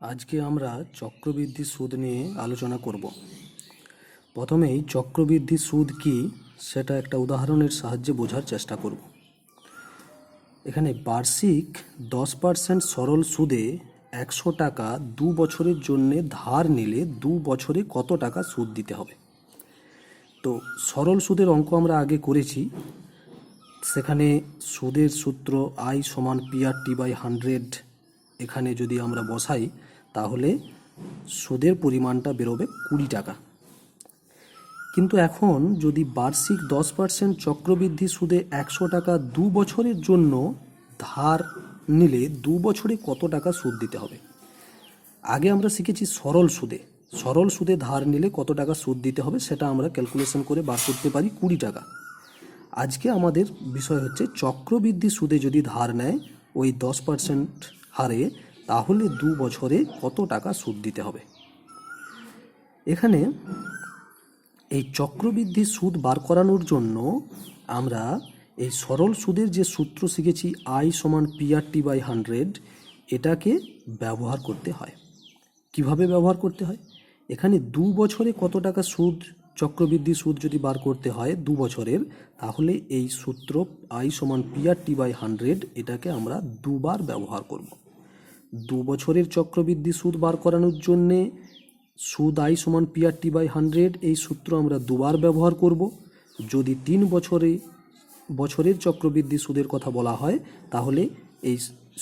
আজকে আমরা চক্রবৃদ্ধি সুদ নিয়ে আলোচনা করব। প্রথমেই চক্রবৃদ্ধি সুদ কি সেটা একটা উদাহরণের সাহায্যে বোঝার চেষ্টা করব। এখানে বার্ষিক 10% সরল সুদে 100 টাকা 2 বছরের জন্য ধার নিলে 2 বছরে কত টাকা সুদ দিতে হবে। তো সরল সুদের অঙ্ক আমরা আগে করেছি, সেখানে সুদের সূত্র I সমান PRT/100। এখানে যদি আমরা বসাই তাহলে সুদের পরিমাণটা বেরোবে 20 টাকা। কিন্তু এখন যদি বার্ষিক 10% চক্রবৃদ্ধি সুদে 100 টাকা 2 বছরের জন্য ধার নিলে 2 বছরে কত টাকা সুদ দিতে হবে। আগে আমরা শিখেছি সরল সুদে ধার নিলে কত টাকা সুদ দিতে হবে সেটা আমরা ক্যালকুলেশন করে বার করতে পারি 20 টাকা। আজকে আমাদের বিষয় হচ্ছে চক্রবৃদ্ধি সুদে যদি ধার নেয় ওই 10% হারে, তাহলে 2 বছরে কত টাকা সুদ দিতে হবে। এখানে এই চক্রবৃদ্ধি সুদ বার করানোর জন্য আমরা এই সরল সুদের যে সূত্র শিখেছি I সমান PRT/100, এটাকে ব্যবহার করতে হয়। কিভাবে ব্যবহার করতে হয়? এখানে 2 বছরে কত টাকা সুদ, চক্রবৃদ্ধি সুদ যদি বার করতে হয় 2 বছরের, তাহলে এই সূত্র I সমান PRT/100 এটাকে আমরা দুবার ব্যবহার করব। 2 বছরের চক্রবৃদ্ধি সুদ বার করানোর জন্যে সুদ I সমান PRT/100 এই সূত্র আমরা দুবার ব্যবহার করব। যদি 3 বছরের চক্রবৃদ্ধি সুদের কথা বলা হয়, তাহলে এই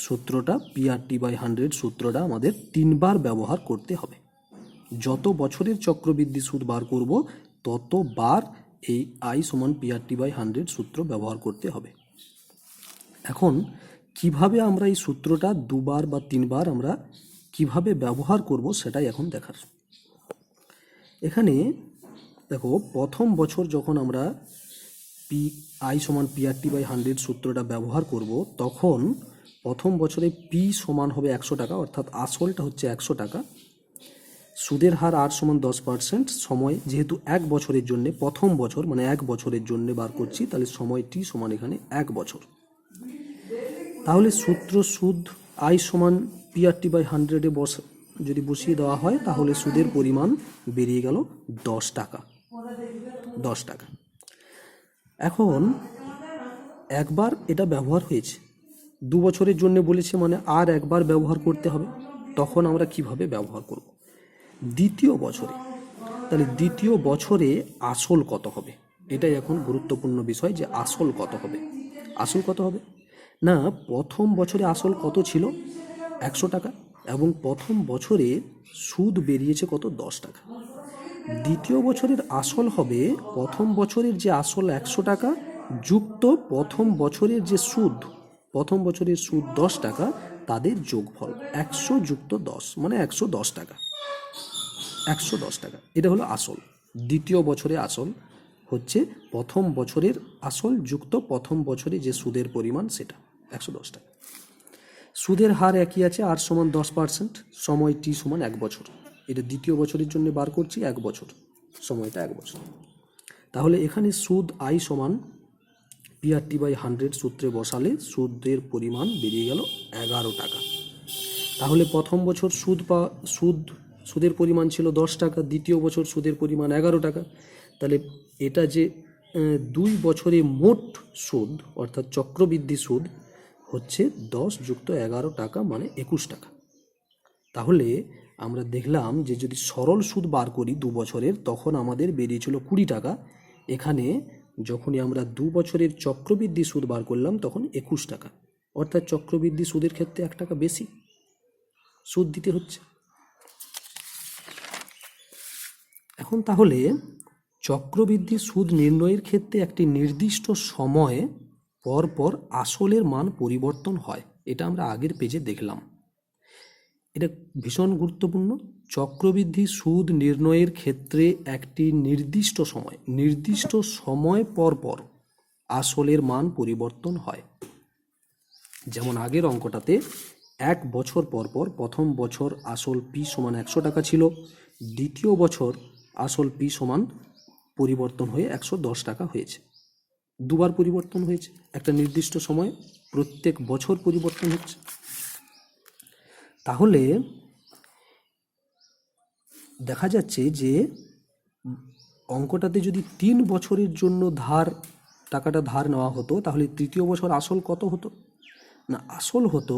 সূত্রটা PRT/100 সূত্রটা আমাদের 3 বার ব্যবহার করতে হবে। যত বছরের চক্রবৃদ্ধি সুদ বার করব ততবার এই I সমান PRT/100 সূত্র ব্যবহার করতে হবে। এখন কিভাবে আমরা এই সূত্রটা দুবার বা 3 বার আমরা কিভাবে ব্যবহার করব সেটাই এখন দেখার। এখানে দেখো, প্রথম বছর যখন আমরা I সমান PRT/100 সূত্রটা ব্যবহার করব, তখন প্রথম বছরে P সমান হবে 100 টাকা, অর্থাৎ আসলটা হচ্ছে 100 টাকা। সুদের হার R সমান 10%, সময় যেহেতু 1 বছরের জন্য, প্রথম বছর মানে 1 বছরের জন্য বার করছি, তাহলে সময় T সমান এখানে 1 বছর। তাহলে সূত্র সুদ I সমান PRT/100 যদি বসিয়ে দেওয়া হয়, তাহলে সুদের পরিমাণ বেরিয়ে গেল 10 টাকা। এখন একবার এটা ব্যবহার হয়েছে, 2 বছরের জন্য বলেছে, মানে আর একবার ব্যবহার করতে হবে। তখন আমরা কিভাবে ব্যবহার করব? দ্বিতীয় বছরে, তাহলে দ্বিতীয় বছরে আসল কত হবে, এটাই এখন গুরুত্বপূর্ণ বিষয়, যে আসল কত হবে। আসল কত হবে না, প্রথম বছরে আসল কত ছিল 100 টাকা, এবং প্রথম বছরে সুদ বেরিয়েছে কত 10 টাকা। দ্বিতীয় বছরের আসল হবে প্রথম বছরের যে আসল 100 টাকা যুক্ত প্রথম বছরের যে সুদ, প্রথম বছরের সুদ 10 টাকা, তাদের যোগফল 100 যুক্ত 10 মানে 110 টাকা। 110 টাকা এটা হলো আসল। দ্বিতীয় বছরে আসল হচ্ছে প্রথম বছরের আসল যুক্ত প্রথম বছরে যে সুদের পরিমাণ, সেটা 110 টাকা। সুদের হার একই আছে, R সমান 10%, সময় T সমান 1 বছর। এটা দ্বিতীয় বছরের জন্য বার করছি 1 বছর, সময়টা 1 বছর। তাহলে এখানে সুদ I সমান PRT/100 সূত্রে বসালে সুদের পরিমাণ বেরিয়ে গেল 11 টাকা। তাহলে প্রথম বছর সুদের পরিমাণ ছিল 10 টাকা, দ্বিতীয় বছর সুদের পরিমাণ 11 টাকা। তাহলে এটা যে 2 বছরে মোট সুদ, অর্থাৎ চক্রবৃদ্ধি সুদ হচ্ছে 10 যুক্ত 11 টাকা, মানে 21 টাকা। তাহলে আমরা দেখলাম যে যদি সরল সুদ বার করি 2 বছরের, তখন আমাদের বেরিয়েছিল 20 টাকা। এখানে যখনই আমরা 2 বছরের চক্রবৃদ্ধি সুদ বার করলাম তখন 21 টাকা, অর্থাৎ চক্রবৃদ্ধি সুদের ক্ষেত্রে 1 টাকা বেশি সুদ দিতে হচ্ছে। এখন তাহলে চক্রবৃদ্ধি সুদ নির্ণয়ের ক্ষেত্রে একটি নির্দিষ্ট সময়ে পর পর আসলের মান পরিবর্তন হয়, এটা আমরা আগের পেজে দেখলাম। এটা ভীষণ গুরুত্বপূর্ণ। চক্রবৃদ্ধি সুদ নির্ণয়ের ক্ষেত্রে একটি নির্দিষ্ট সময় পর পর আসলের মান পরিবর্তন হয়। যেমন আগের অঙ্কটাতে 1 বছর পর পর প্রথম বছর আসল P সমান 100 টাকা ছিল, দ্বিতীয় বছর আসল P সমান পরিবর্তন হয়ে 110 টাকা হয়েছে। দুবার পরিবর্তন হয়েছে, একটা নির্দিষ্ট সময় প্রত্যেক বছর পরিবর্তন হচ্ছে। তাহলে দেখা যাচ্ছে যে অঙ্কটাতে যদি 3 বছরের জন্য টাকাটা ধার নেওয়া হতো, তাহলে তৃতীয় বছর আসল কত হতো? না, আসল হতো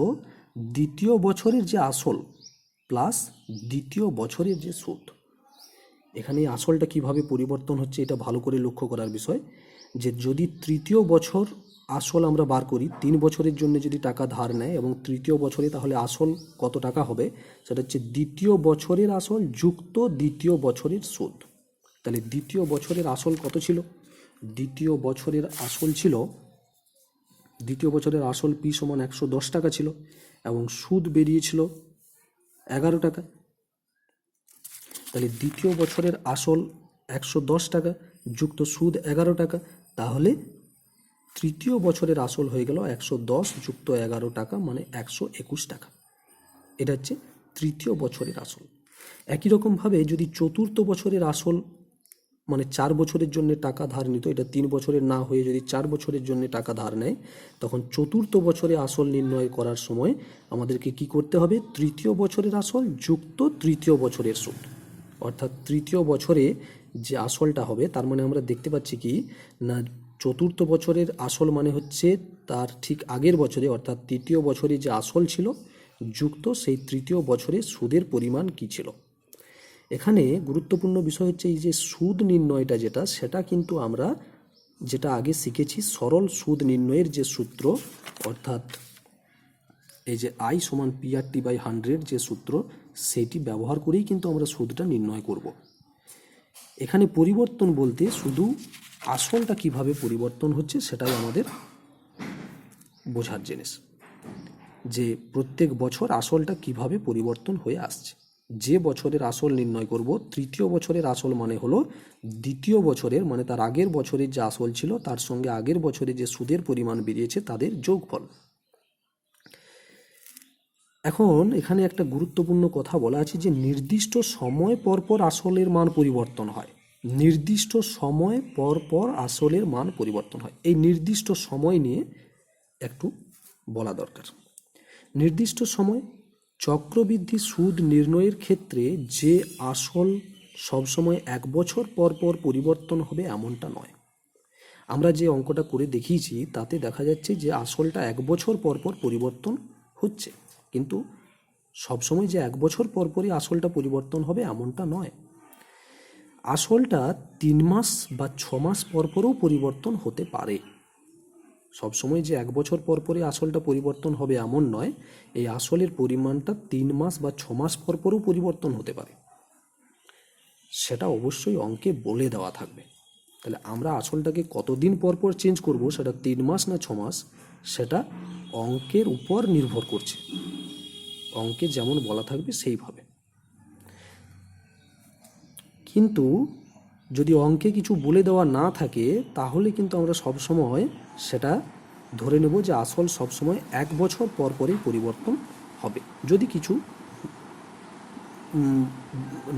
দ্বিতীয় বছরের যে আসল প্লাস দ্বিতীয় বছরের যে সুদ। এখানে আসলটা কিভাবে পরিবর্তন হচ্ছে এটা ভালো করে লক্ষ্য করার বিষয়, যে যদি তৃতীয় বছর আসল আমরা বার করি, 3 বছরের জন্য যদি টাকা ধার নেয় এবং তৃতীয় বছরে, তাহলে আসল কত টাকা হবে? সেটা হচ্ছে দ্বিতীয় বছরের আসল যুক্ত দ্বিতীয় বছরের সুদ। তাহলে দ্বিতীয় বছরের আসল কত ছিল? দ্বিতীয় বছরের আসল পি সমান 110 টাকা ছিল এবং সুদ বেরিয়েছিল 11 টাকা। তাহলে দ্বিতীয় বছরের আসল 110 টাকা যুক্ত সুদ 11 টাকা, তাহলে তৃতীয় বছরের আসল হয়ে গেল 110 যুক্ত 11 টাকা, মানে 121 টাকা। এটা হচ্ছে তৃতীয় বছরের আসল। একই রকমভাবে যদি চতুর্থ বছরের আসল, মানে 4 বছরের জন্য টাকা ধার নিত, এটা 3 বছরের না হয়ে যদি 4 বছরের জন্য টাকা ধার নেয়, তখন চতুর্থ বছরে আসল নির্ণয় করার সময় আমাদেরকে কি করতে হবে? তৃতীয় বছরের আসল যুক্ত তৃতীয় বছরের সুদ। অর্থাৎ তৃতীয় বছরে যে আসলটা হবে, তার মানে আমরা দেখতে পাচ্ছি কি না, চতুর্থ বছরের আসল মানে হচ্ছে তার ঠিক আগের বছরে, অর্থাৎ তৃতীয় বছরে যে আসল ছিল যুক্ত সেই তৃতীয় বছরে সুদের পরিমাণ কি ছিল। এখানে গুরুত্বপূর্ণ বিষয় হচ্ছে এই যে সুদ নির্ণয়টা সেটা কিন্তু আমরা যেটা আগে শিখেছি, সরল সুদ নির্ণয়ের যে সূত্র, অর্থাৎ এই যে আই সমান PRT/100 যে সূত্র, সেটি ব্যবহার করেই কিন্তু আমরা সুদটা নির্ণয় করব। এখানে পরিবর্তন বলতে শুধু আসলটা কিভাবে পরিবর্তন হচ্ছে সেটাই আমাদের বোঝার জিনিস, যে প্রত্যেক বছর আসলটা কিভাবে পরিবর্তন হয়ে আসছে। যে বছরের আসল নির্ণয় করব, তৃতীয় বছরের আসল মানে হলো দ্বিতীয় বছরের, মানে তার আগের বছরের যে আসল ছিল তার সঙ্গে আগের বছরে যে সুদের পরিমাণ বেরিয়েছে তাদের যোগফল। এখন এখানে একটা গুরুত্বপূর্ণ কথা বলা আছে যে নির্দিষ্ট সময় পর পর আসলের মান পরিবর্তন হয়। নির্দিষ্ট সময় পর পর আসলের মান পরিবর্তন হয়। এই নির্দিষ্ট সময় নিয়ে একটু বলা দরকার। নির্দিষ্ট সময়, চক্রবৃদ্ধি সুদ নির্ণয়ের ক্ষেত্রে যে আসল সবসময় 1 বছর পর পর পরিবর্তন হবে এমনটা নয়। আমরা যে অঙ্কটা করে দেখিয়েছি তাতে দেখা যাচ্ছে যে আসলটা 1 বছর পর পর পরিবর্তন হচ্ছে, কিন্তু সবসময় যে 1 বছর পর পরই আসলটা পরিবর্তন হবে এমনটা নয়। আসলটা 3 মাস বা 6 মাস পর পরও পরিবর্তন হতে পারে। সবসময় যে 1 বছর পর পরই আসলটা পরিবর্তন হবে এমন নয়, এই আসলের পরিমাণটা 3 মাস বা 6 মাস পর পরও পরিবর্তন হতে পারে। সেটা অবশ্যই অঙ্কে বলে দেওয়া থাকবে। তাহলে আমরা আসলটাকে কতদিন পর পর চেঞ্জ করব, সেটা 3 মাস না 6 মাস, সেটা অঙ্কের উপর নির্ভর করছে। অঙ্কে যেমন বলা থাকবে সেইভাবে। কিন্তু যদি অঙ্কে কিছু বলে দেওয়া না থাকে, তাহলে কিন্তু আমরা সবসময় সেটা ধরে নেব যে আসল সবসময় 1 বছর পর পরই পরিবর্তন হবে, যদি কিছু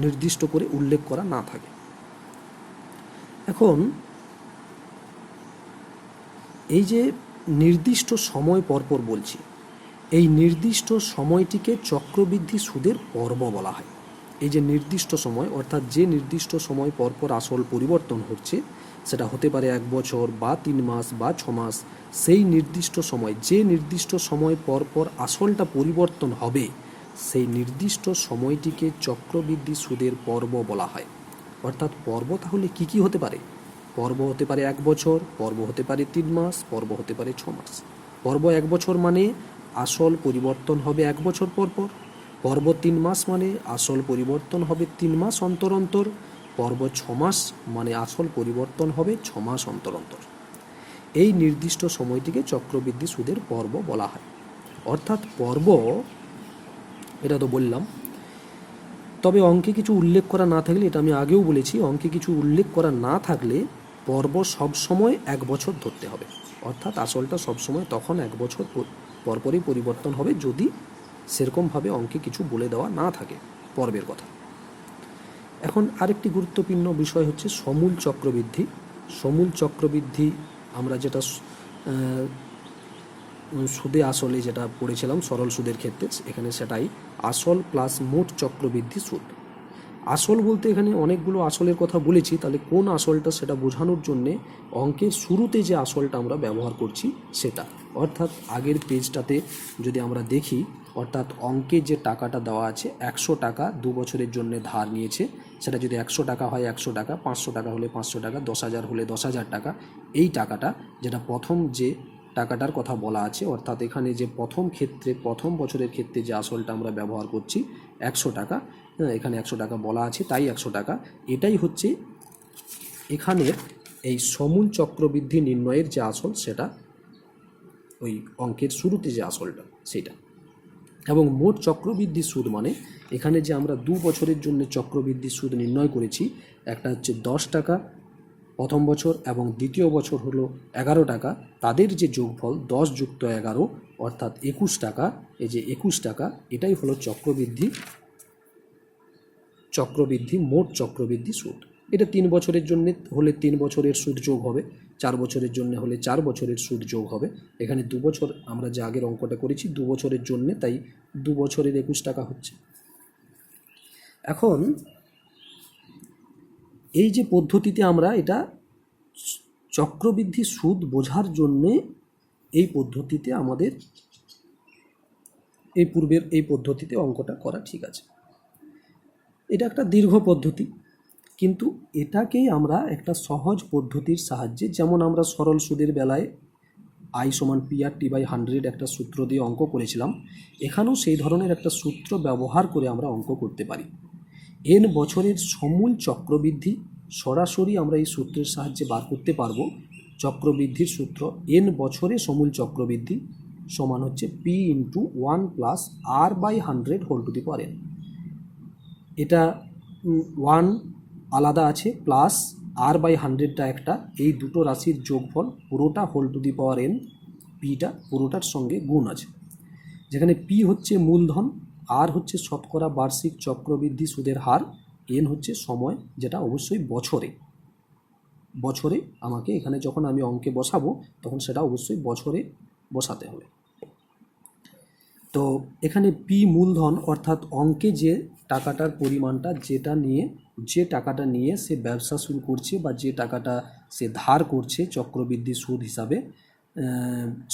নির্দিষ্ট করে উল্লেখ করা না থাকে। এখন এই যে নির্দিষ্ট সময় পর পর বলছি, এই নির্দিষ্ট সময়টিকে চক্রবৃদ্ধি সুদের পর্ব বলা হয়। এই যে নির্দিষ্ট সময়, অর্থাৎ যে নির্দিষ্ট সময় পর পর আসল পরিবর্তন হচ্ছে, সেটা হতে পারে 1 বছর বা 3 মাস বা 6 মাস, সেই নির্দিষ্ট সময়, যে নির্দিষ্ট সময় পর পর আসলটা পরিবর্তন হবে, সেই নির্দিষ্ট সময়টিকে চক্রবৃদ্ধি সুদের পর্ব বলা হয়। অর্থাৎ পর্ব তাহলে কি কি হতে পারে? পর্ব হতে পারে 1 বছর, পর্ব হতে পারে 3 মাস, পর্ব হতে পারে 6 মাস। পর্ব 1 বছর মানে আসল পরিবর্তন হবে 1 বছর পর পর। পর্ব 3 মাস মানে আসল পরিবর্তন হবে 3 মাস অন্তর অন্তর। পর্ব 6 মাস মানে আসল পরিবর্তন হবে 6 মাস অন্তর অন্তর। এই নির্দিষ্ট সময়টিকে চক্রবৃদ্ধি সুদের পর্ব বলা হয়। অর্থাৎ পর্ব, এটা তো বললাম, তবে অঙ্কে কিছু উল্লেখ করা না থাকলে, এটা আমি আগেও বলেছি, অঙ্কে কিছু উল্লেখ করা না থাকলে পর্ব সবসময় 1 বছর ধরতে হবে। অর্থাৎ আসলটা সবসময় তখন 1 বছর পরপরই পরিবর্তন হবে, যদি সেরকমভাবে অঙ্কে কিছু বলে দেওয়া না থাকে পর্বের কথা। এখন আরেকটি গুরুত্বপূর্ণ বিষয় হচ্ছে সমূল চক্রবৃদ্ধি। সমূল চক্রবৃদ্ধি আমরা যেটা সুদে আসলে যেটা পড়েছিলাম সরল সুদের ক্ষেত্রে, এখানে সেটাই আসল প্লাস মোট চক্রবৃদ্ধি সুদ। আসল বলতে এখানে অনেকগুলো আসলের কথা বলেছি, তাহলে কোন আসলটা সেটা বোঝানোর জন্যে অঙ্কের শুরুতে যে আসলটা আমরা ব্যবহার করছি সেটা, অর্থাৎ আগের পেজটাতে যদি আমরা দেখি, অর্থাৎ অঙ্কে যে টাকাটা দেওয়া আছে 100 টাকা 2 বছরের জন্য ধার নিয়েছে, সেটা যদি 100 টাকা হয় 100 টাকা, 500 টাকা হলে 500 টাকা, 10,000 হলে 10,000 টাকা। এই টাকাটা যেটা প্রথম যে টাকাটার কথা বলা আছে, অর্থাৎ এখানে যে প্রথম বছরের ক্ষেত্রে যে আসলটা আমরা ব্যবহার করছি 100 টাকা, এখানে 100 টাকা বলা আছে তাই 100 টাকা, এটাই হচ্ছে এখানের এই সমূল চক্রবৃদ্ধি নির্ণয়ের যে আসল, সেটা ওই অঙ্কের শুরুতে যে আসলটা সেটা। এবং মোট চক্রবৃদ্ধি সুদ মানে এখানে যে আমরা 2 বছরের জন্য চক্রবৃদ্ধি সুদ নির্ণয় করেছি, একটা হচ্ছে 10 টাকা প্রথম বছর এবং দ্বিতীয় বছর হলো 11 টাকা, তাদের যে যোগফল 10 যুক্ত 11 অর্থাৎ 21 টাকা। এই যে 21 টাকা, এটাই হলো চক্রবৃদ্ধি মোট চক্রবৃদ্ধি সুদ। এটা 3 বছরের জন্য হলে 3 বছরের সুদ যোগ হবে, 4 বছরের জন্য হলে 4 বছরের সুদ যোগ হবে। এখানে 2 বছর আমরা যে আগের অঙ্কটা করেছি 2 বছরের জন্য, তাই 2 বছরের 21 টাকা হচ্ছে। এখন এই যে পদ্ধতিতে আমরা এটা চক্রবৃদ্ধি সুদ বোঝার জন্যে এই পদ্ধতিতে আমাদের পূর্বের এই পদ্ধতিতে অঙ্কটা করা ঠিক আছে। এটা একটা দীর্ঘ পদ্ধতি, কিন্তু এটাকেই আমরা একটা সহজ পদ্ধতির সাহায্যে, যেমন আমরা সরল সুদের বেলায় I = PR/100 একটা সূত্র দিয়ে অঙ্ক করেছিলাম, এখানেও সেই ধরনের একটা সূত্র ব্যবহার করে আমরা অঙ্ক করতে পারি। n বছরের সমূল চক্রবৃদ্ধি সরাসরি আমরা এই সূত্রের সাহায্যে বার করতে পারবো। চক্রবৃদ্ধির সূত্র n বছরে সমূল চক্রবৃদ্ধি সমান হচ্ছে P × 1 + R/100 whole to the power n। এটা 1 আলাদা আছে, প্লাস R/100টা একটা, এই দুটো রাশির যোগফল পুরোটা whole to the power n, পিটা পুরোটার সঙ্গে গুণ আছে, যেখানে পি হচ্ছে মূলধন, আর হচ্ছে শতকরা বার্ষিক চক্রবৃদ্ধি সুদের হার, এন হচ্ছে সময়, যেটা অবশ্যই বছরে আমাকে এখানে যখন আমি অঙ্কে বসাবো তখন সেটা অবশ্যই বছরে বসাতে হবে। তো এখানে পি মূলধন, অর্থাৎ অঙ্কে যে টাকাটার পরিমাণটা, যে টাকাটা নিয়ে সে ব্যবসা শুরু করছে বা যে টাকাটা সে ধার করছে চক্রবৃদ্ধি সুদ হিসাবে,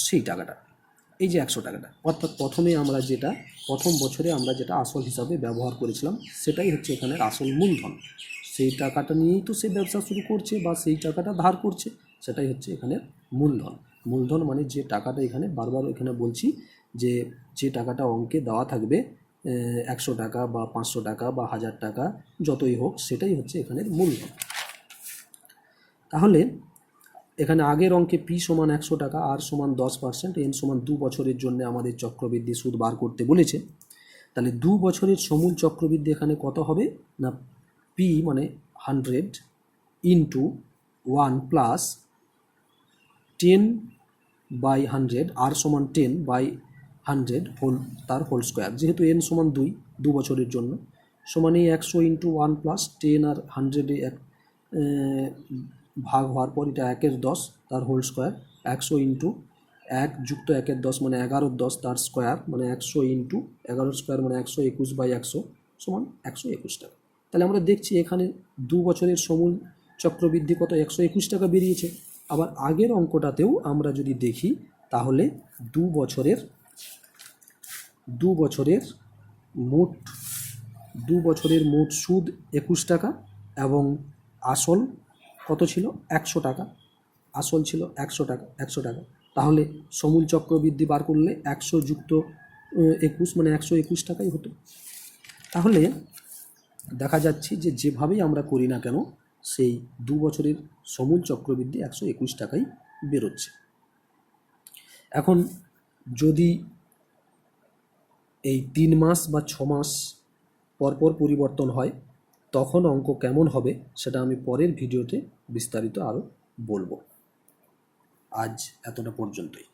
সেই টাকাটা, এই যে 100 টাকাটা, অর্থাৎ প্রথম বছরে আমরা যেটা আসল হিসাবে ব্যবহার করেছিলাম সেটাই হচ্ছে এখানের আসল মূলধন। সেই টাকাটা নিয়েই তো সে ব্যবসা শুরু করছে বা সেই টাকাটা ধার করছে, সেটাই হচ্ছে এখানের মূলধন মানে যে টাকাটা, এখানে বারবার এখানে বলছি যে টাকাটা অঙ্কে দেওয়া থাকবে 100 টাকা বা 500 টাকা বা 1000 টাকা যতই হোক, সেটাই হচ্ছে এখানের মূলধন। তাহলে এখানে আগের অঙ্কে P = 100 টাকা, R = 10%, N = 2 বছরের জন্য আমাদের চক্রবৃদ্ধি সুদ বার করতে বলেছে। তাহলে 2 বছরের সমূল চক্রবৃদ্ধি এখানে কত হবে না, P মানে 100 × 1 + 10/100, R = 10/100 তার হোল স্কোয়ার, যেহেতু N = 2 বছরের জন্য, সমানে 100 × 1 + 10 আর 100 ভাগ হওয়ার পর এটা 1/10 তার হোল স্কোয়ার, 100 × 1 যুক্ত 1/10 মানে 11/10 তার স্কোয়ার, মানে 100 × 11 স্কোয়ার মানে 121/100 সমান 121 টাকা। তাহলে আমরা দেখছি এখানে 2 বছরের সমূল চক্রবৃদ্ধি কত, 121 টাকা বেরিয়েছে। আবার আগের অঙ্কটাতেও আমরা যদি দেখি, তাহলে 2 বছরের মোট সুদ 21 টাকা এবং আসল কত ছিল, 100 টাকা, আসল ছিল 100 টাকা। তাহলে সমূল চক্রবৃদ্ধি বার করলে 100 যুক্ত 21 মানে 121 টাকাই হতো। তাহলে দেখা যাচ্ছে যেভাবেই আমরা করি না কেন, সেই 2 বছরের সমূল চক্রবৃদ্ধি 121 টাকাই বেরোচ্ছে। এখন যদি এই 3 মাস বা 6 মাস পরপর পরিবর্তন হয়, তখন অঙ্ক কেমন হবে সেটা আমি পরের ভিডিওতে বিস্তারিত আরও বলবো। আজ এতটা পর্যন্তই।